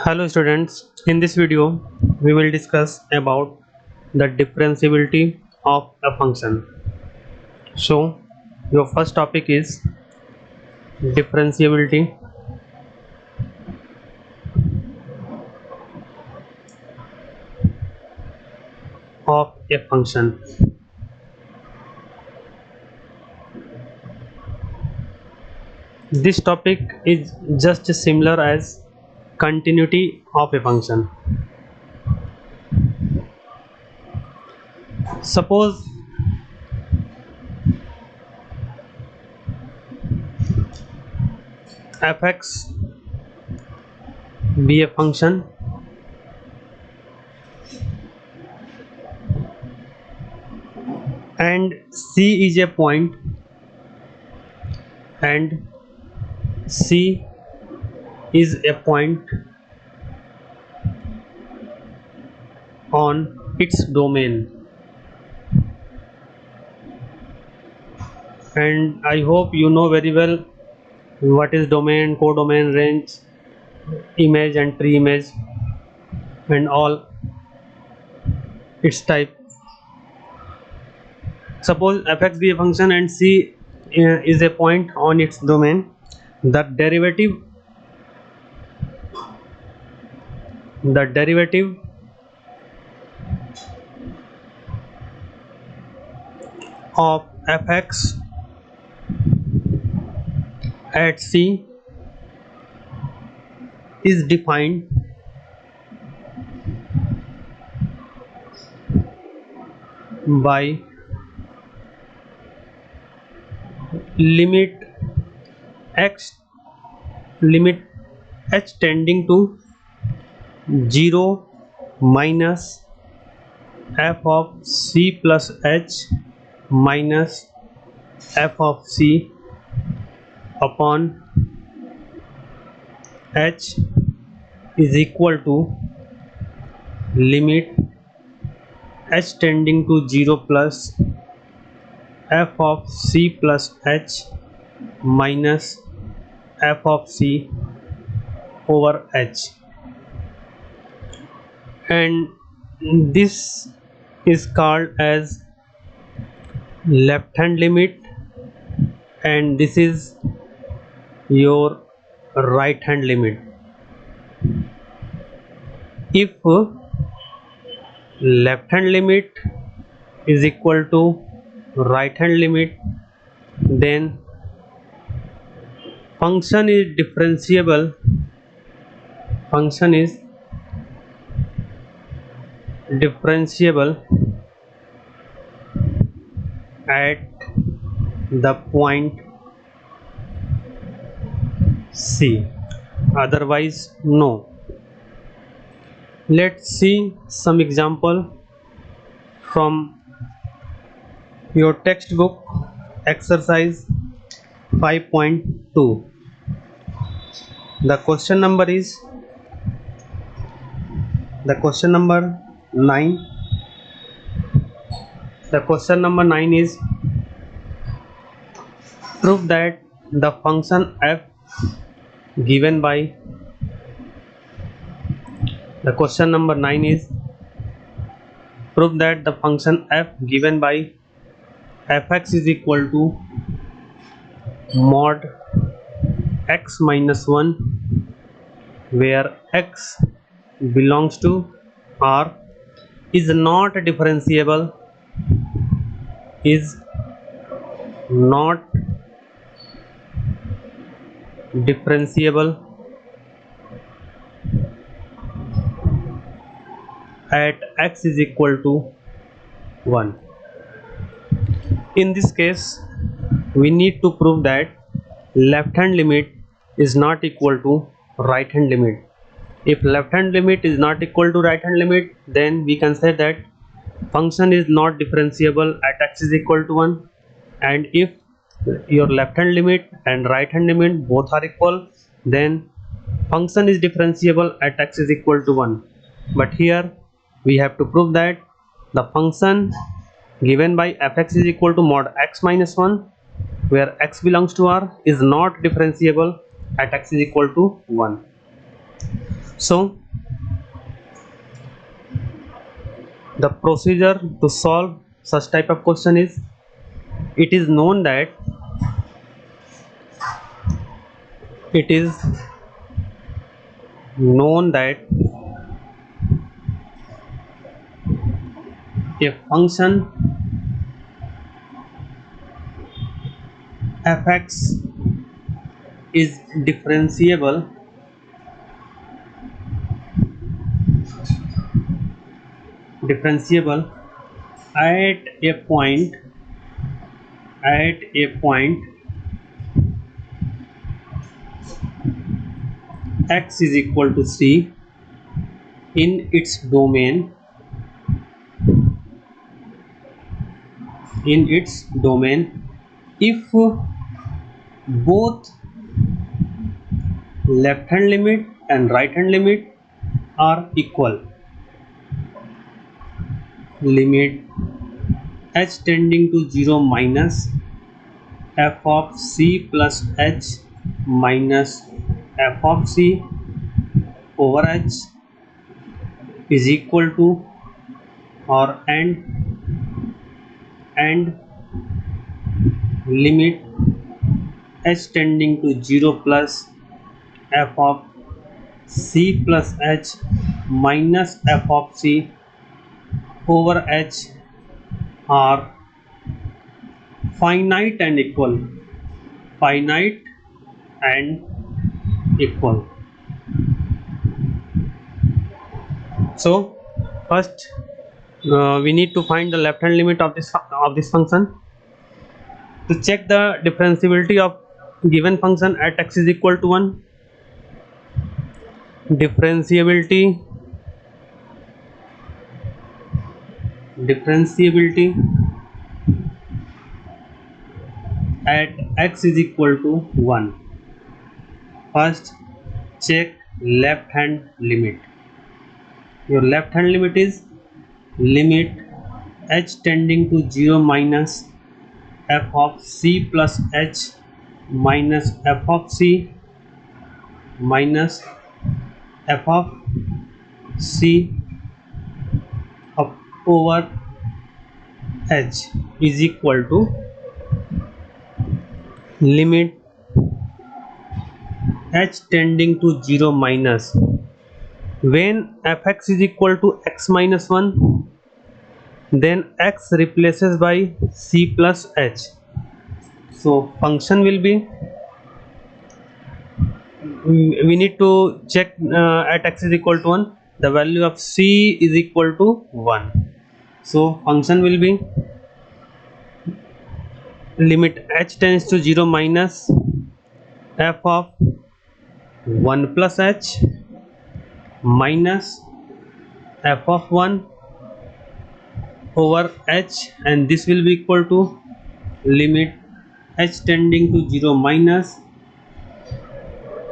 Hello students, in this video we will discuss about the differentiability of a function. So your first topic is differentiability of a function. This topic is just similar as continuity of a function. Suppose fx be a function and c is a point and c is a point on its domain, and I hope you know very well what is domain, codomain, range, image and pre-image and all its type. Suppose fx be a function and c is a point on its domain. The derivative of fx at c is defined by limit h tending to 0 minus f of c plus h minus f of c upon h is equal to limit h tending to 0 plus f of c plus h minus f of c over h, and this is called as left hand limit and this is your right hand limit. If left hand limit is equal to right hand limit, then function is differentiable at the point C, otherwise no. Let's see some example from your textbook exercise 5.2. The question number 9. The question number 9 is prove that the function f given by the question number 9 is prove that the function f given by fx is equal to mod x minus 1 where x belongs to R is not differentiable at x is equal to 1. In this case we need to prove that left hand limit is not equal to right hand limit. If left hand limit is not equal to right hand limit, then we can say that function is not differentiable at x is equal to 1, and if your left hand limit and right hand limit both are equal, then function is differentiable at x is equal to 1. But here we have to prove that the function given by fx is equal to mod x minus 1 where x belongs to R is not differentiable at x is equal to 1. So the procedure to solve such type of question is, it is known that it is known that a function fx is differentiable at a point x is equal to c in its domain if both left hand limit and right hand limit are equal. Limit h tending to 0 minus f of c plus h minus f of c over h is equal to or and limit h tending to 0 plus f of c plus h minus f of c over h are finite and equal. So first we need to find the left hand limit of this function. To check the differentiability of given function at x is equal to 1, differentiability at x is equal to 1. First check left hand limit. Your left hand limit is limit h tending to 0 minus f of c plus h minus f of c minus f of c up over h is equal to limit h tending to 0 minus, when fx is equal to x minus 1, then x replaces by c plus h. So function will be, we need to check at x is equal to 1, the value of c is equal to 1. So function will be limit h tends to 0 minus f of 1 plus h minus f of 1 over h, and this will be equal to limit h tending to 0 minus.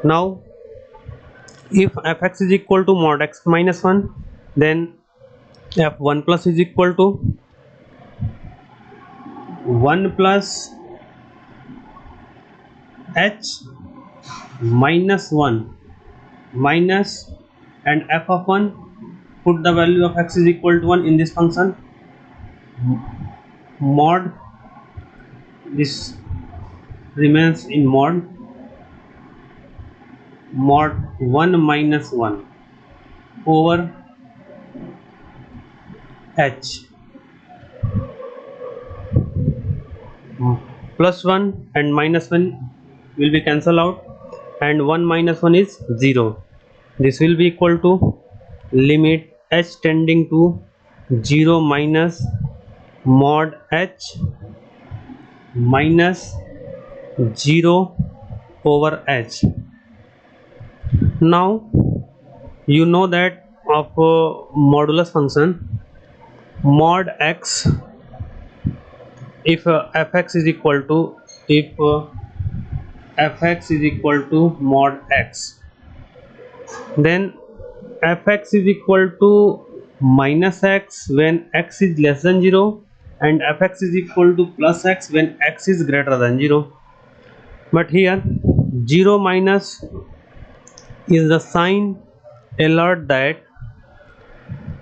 Now if fx is equal to mod x minus 1, then f1 plus is equal to 1 plus h minus 1 minus and f of 1, put the value of x is equal to 1 in this function, mod, this remains in mod 1 minus 1 over h, plus 1 and minus 1 will be cancelled out and 1 minus 1 is 0. This will be equal to limit h tending to 0 minus mod h minus 0 over h. Now you know that of modulus function, mod x, if fx is equal to mod x, then fx is equal to minus x when x is less than 0 and fx is equal to plus x when x is greater than 0. But here 0 minus is the sign alert that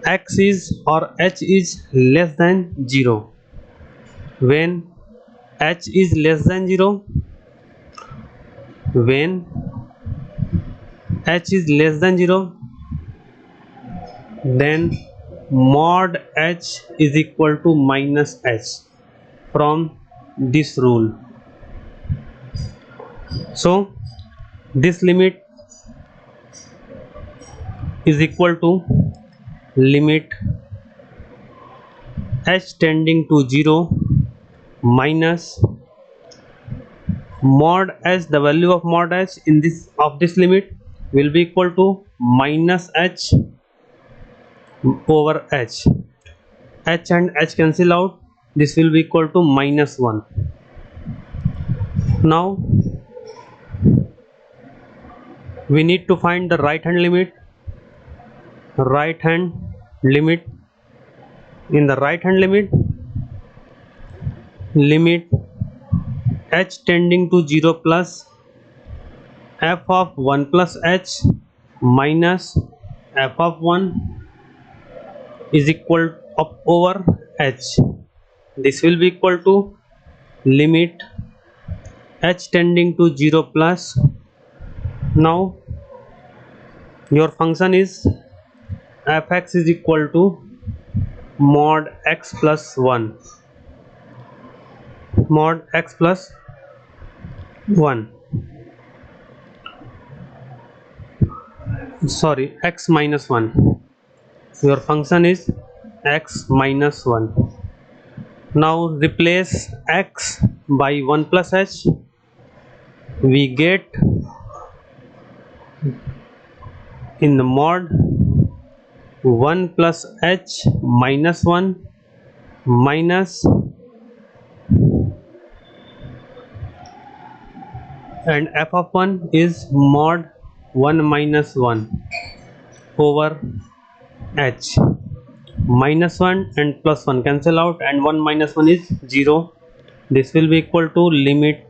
x is or h is less than 0. When h is less than 0, when h is less than 0, then mod h is equal to minus h from this rule. So this limit is equal to limit h tending to 0 minus mod h. The value of mod h in this limit will be equal to minus h over h. H and h cancel out. This will be equal to minus 1. Now we need to find the right hand limit. Right hand limit. In the right hand limit, limit h tending to 0 plus f of 1 plus h minus f of 1 is equal of over h. This will be equal to limit h tending to 0 plus. Now your function is fx is equal to mod x plus 1, mod x plus 1, sorry, x minus 1. Your function is x minus 1. Now replace x by 1 plus h. We get in the mod 1 plus h minus 1 minus and f of 1 is mod 1 minus 1 over h. Minus 1 and plus 1 cancel out and 1 minus 1 is 0. This will be equal to limit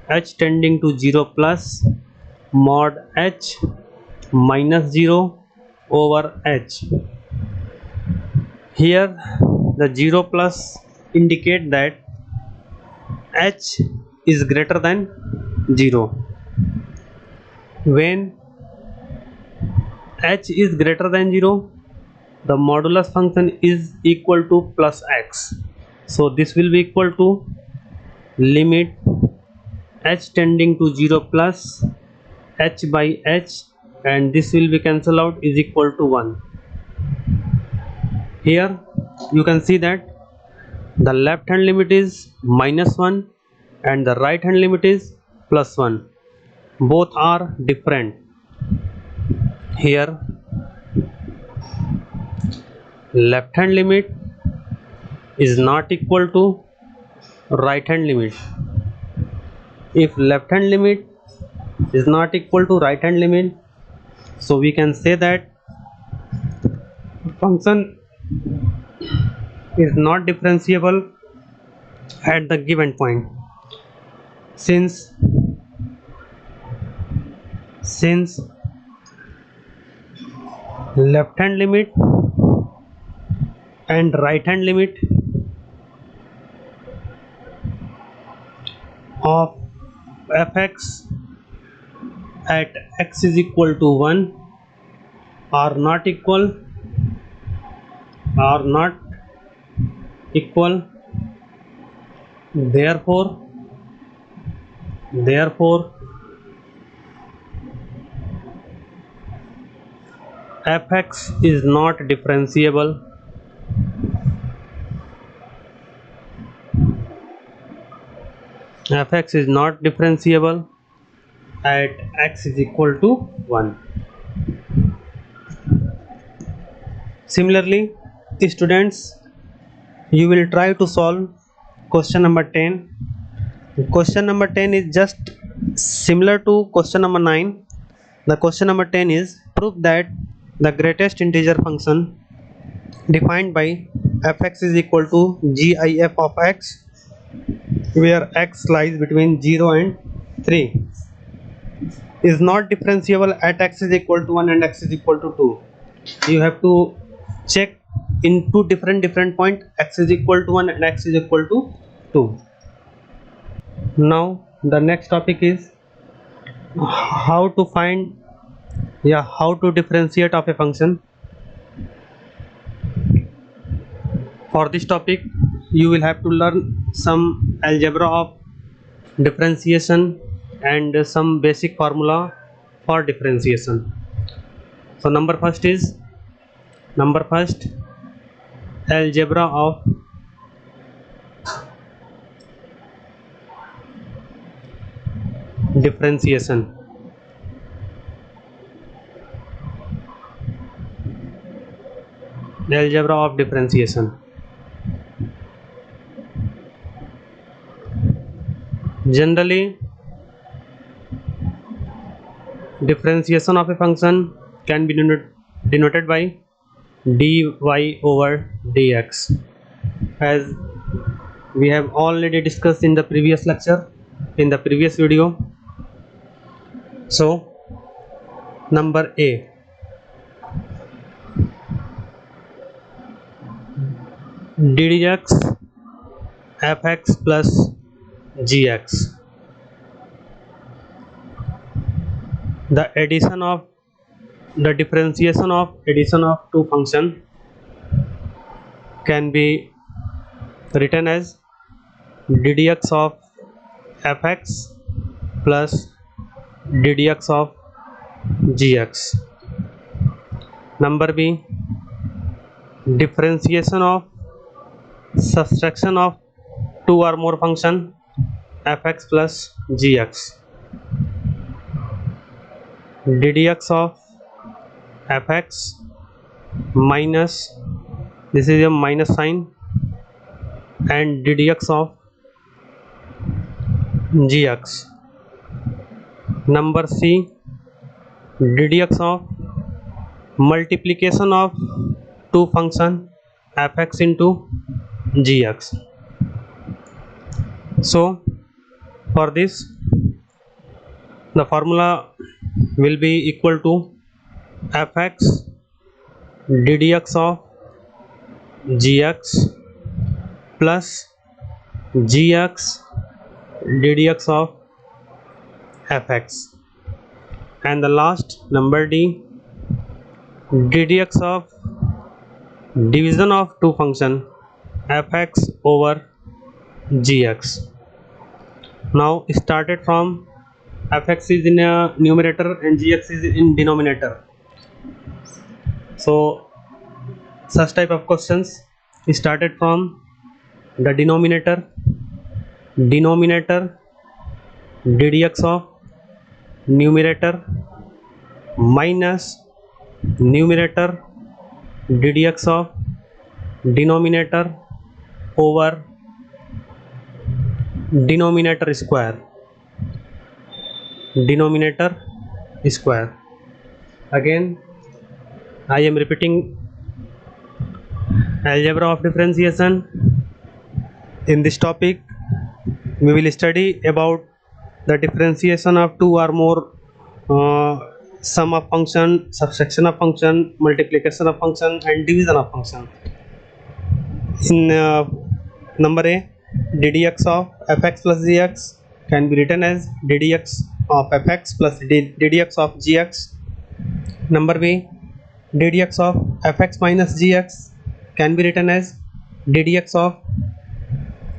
h tending to 0 plus mod h minus 0 over h. Here the 0 plus indicate that h is greater than 0. When h is greater than 0, the modulus function is equal to plus x. So this will be equal to limit h tending to 0 plus h by h, and this will be cancel out is equal to 1. Here you can see that the left hand limit is minus 1 and the right hand limit is plus 1. Both are different. Here left hand limit is not equal to right hand limit. If left hand limit is not equal to right hand limit, so we can say that function is not differentiable at the given point. Since left hand limit and right hand limit of fx at x is equal to 1 are not equal, therefore fx is not differentiable. Fx is not differentiable at x is equal to 1. Similarly, students, you will try to solve question number 10. Question number 10 is just similar to question number 9. The question number 10 is prove that the greatest integer function defined by fx is equal to gif of x, where x lies between 0 and 3. is not differentiable at x is equal to 1 and x is equal to 2. You have to check in two different point, x is equal to 1 and x is equal to 2. Now the next topic is how to find, how to differentiate of a function. For this topic you will have to learn some algebra of differentiation and some basic formula for differentiation. So number first algebra of differentiation. Algebra of differentiation. Generally, differentiation of a function can be denoted by dy over dx, as we have already discussed in the previous lecture, in the previous video. So number A, ddx fx plus gx. The differentiation of addition of two function can be written as ddx of fx plus ddx of gx. Number B, differentiation of subtraction of two or more function fx plus gx. ddx of fx minus, this is a minus sign, and ddx of gx. Number C, ddx of multiplication of two function fx into gx. So for this the formula will be equal to fx ddx of gx plus gx ddx of fx, and the last number D, ddx of division of two function fx over gx. Now started from fx is in a numerator and gx is in denominator. So such type of questions started from the denominator ddx of numerator minus numerator ddx of denominator over denominator square. Again I am repeating algebra of differentiation. In this topic we will study about the differentiation of two or more sum of function, subtraction of function, multiplication of function and division of function. In number A, ddx of fx plus gx can be written as ddx of fx plus ddx of gx. Number B, ddx of fx minus gx can be written as ddx of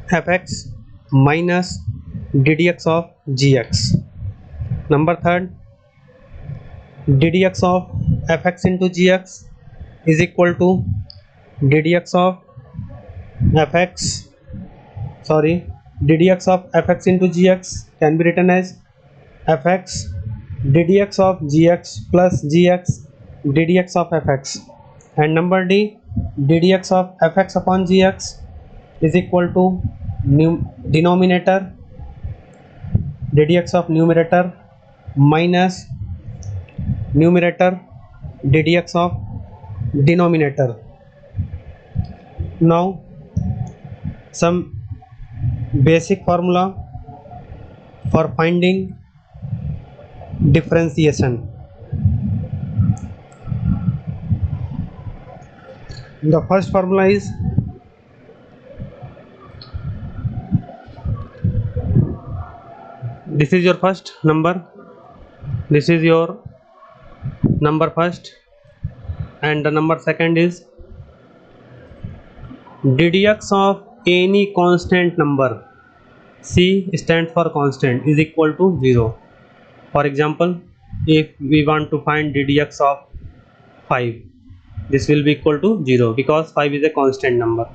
fx minus ddx of gx. Number third, ddx of fx into gx is equal to ddx of fx into gx can be written as fx ddx of gx plus gx ddx of fx. And number D, ddx of fx upon gx is equal to denominator ddx of numerator minus numerator ddx of denominator. Now some basic formula for finding differentiation. The first formula is this is your first number, this is your number first, and the number second is ddx of any constant number. C stands for constant is equal to 0. For example, if we want to find ddx of 5, this will be equal to 0 because 5 is a constant number,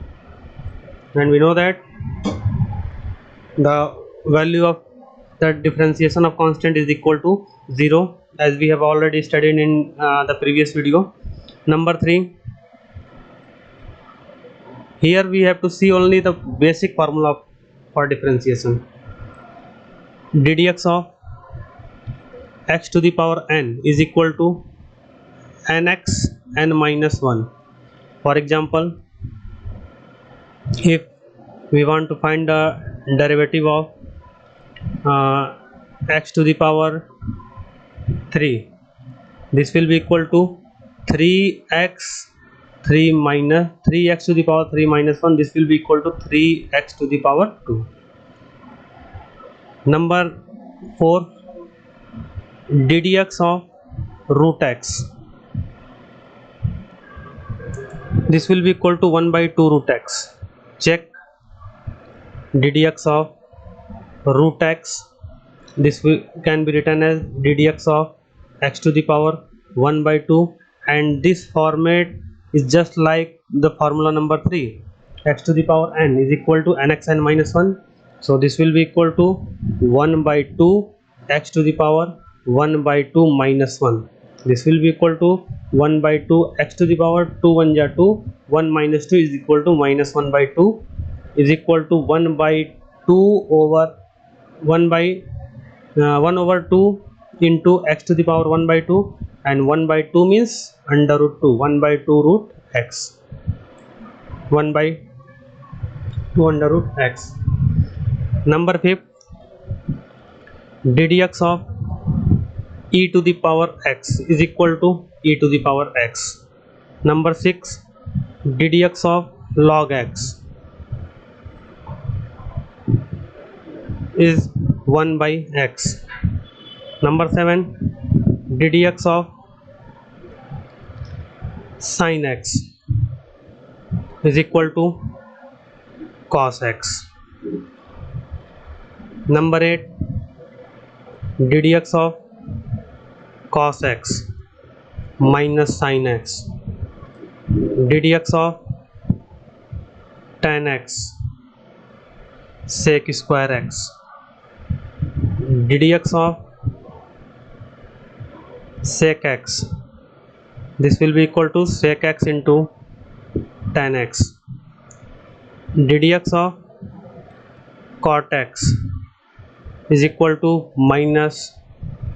and we know that the value of the differentiation of constant is equal to 0, as we have already studied in the previous video. Number 3, here we have to see only the basic formula for differentiation. ddx of x to the power n is equal to nx n minus 1. For example, if we want to find the derivative of x to the power 3, this will be equal to 3x to the power 3 minus 1, this will be equal to 3x to the power 2. Number 4, ddx of root x, this will be equal to 1 by 2 root x. Check ddx of root x, this can be written as ddx of x to the power 1 by 2, and this format is just like the formula number 3, x to the power n is equal to nx n minus 1. So this will be equal to 1 by 2 x to the power 1 by 2 minus 1. This will be equal to 1 by 2 x to the power 2 1 ja 2, 1 minus 2 is equal to minus 1 by 2 is equal to 1 by 2 over 1 by 1 over 2 into x to the power 1 by 2, and 1 by 2 means under root 2, 1 by 2 root x, 1 by 2 under root x. Number 5, ddx of e to the power x is equal to e to the power x. Number 6, ddx of log x is 1 by x. Number 7, ddx of sin x is equal to cos x. Number 8, ddx of cos x minus sin x, ddx of tan x sec square x, ddx of sec x, this will be equal to sec x into tan x, ddx of cot x is equal to minus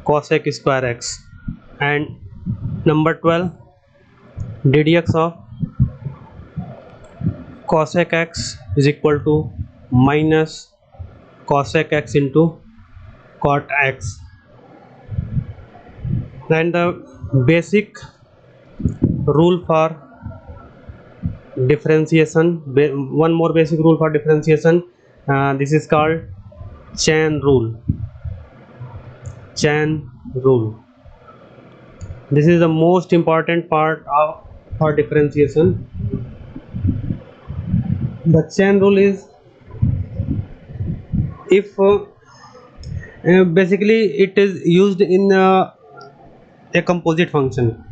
cosec square x, and number 12, ddx of cosec x is equal to minus cosec x into cot x. And the basic rule for differentiation, one more basic rule for differentiation, this is called chain rule. This is the most important part of for differentiation. The chain rule is, if basically it is used in a composite function,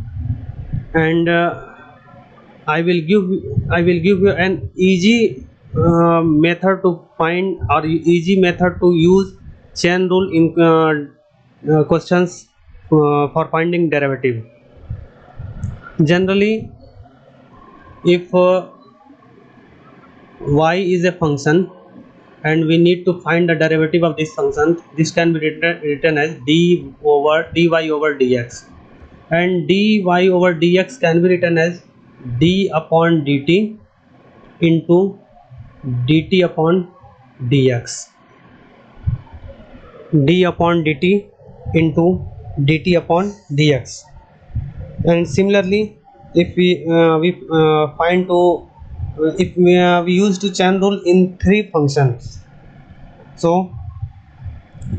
and I will give you an easy method to find, or easy method to use chain rule in questions for finding derivative. Generally, if y is a function and we need to find the derivative of this function, this can be written as dy over dx, and dy over dx can be written as d upon dt into dt upon dx, d upon dt into dt upon dx. And similarly, if we find to if we use to chain rule in three functions, so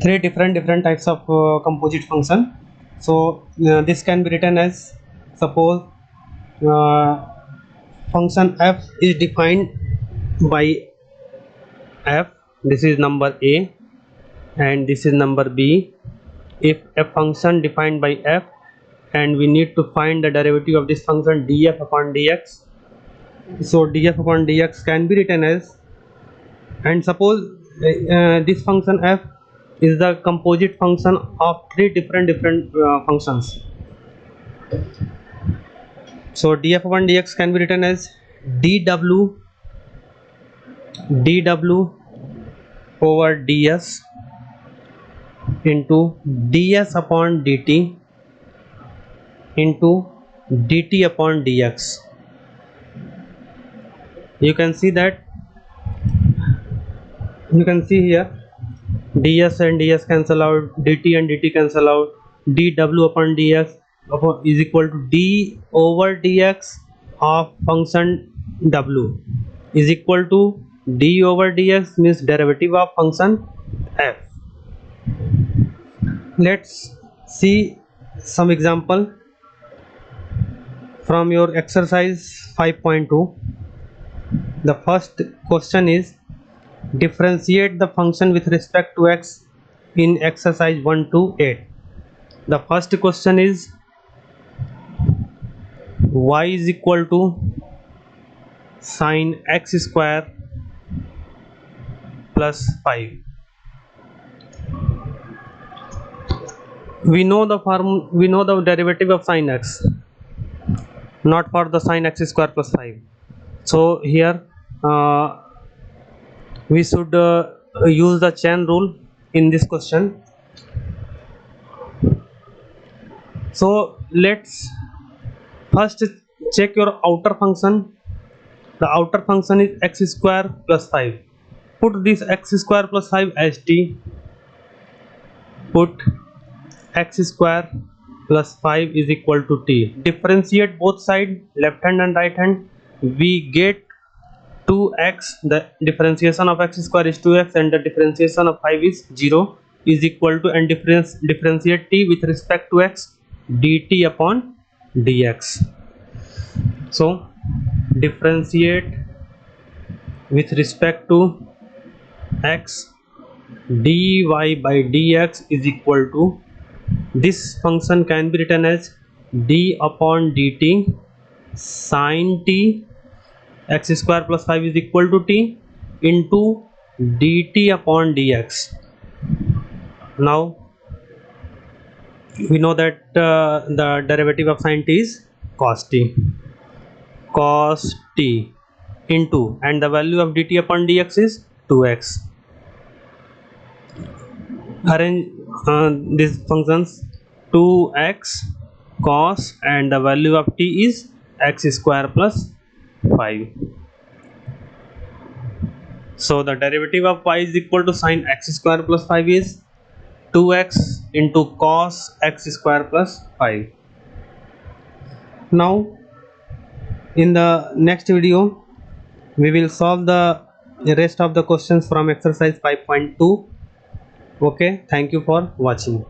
three different types of composite function. So this can be written as, suppose uh, function f is defined by f, this is number a and this is number b. If a function defined by f and we need to find the derivative of this function df upon dx, so df upon dx can be written as, and suppose this function f is the composite function of three different functions, so df upon dx can be written as dw over ds into ds upon dt into dt upon dx. You can see that, you can see here ds and ds cancel out, dt and dt cancel out, dw upon dx is equal to d over dx of function w is equal to d over dx, means derivative of function f. Let's see some example from your exercise 5.2. The first question is, differentiate the function with respect to x in exercise 1 to 8. The first question is, y is equal to sine x square plus 5. We know the derivative of sine x, not for the sine x square plus 5. So here we should use the chain rule in this question. So let's first check your outer function. The outer function is x square plus 5. Put this x square plus 5 as t. Put x square plus 5 is equal to t. Differentiate both sides, left hand and right hand. We get 2x, the differentiation of x square is 2x and the differentiation of 5 is 0, is equal to, and differentiate t with respect to x, dt upon dx. So differentiate with respect to x, dy by dx is equal to, this function can be written as d upon dt sine t, x square plus 5 is equal to t, into dt upon dx. Now we know that the derivative of sine t is cos t, into, and the value of dt upon dx is 2x. Arrange these functions, 2x cos and the value of t is x square plus 5. So the derivative of y is equal to sine x square plus 5 is 2x into cos x square plus 5. Now in the next video we will solve the rest of the questions from exercise 5.2. Okay, thank you for watching.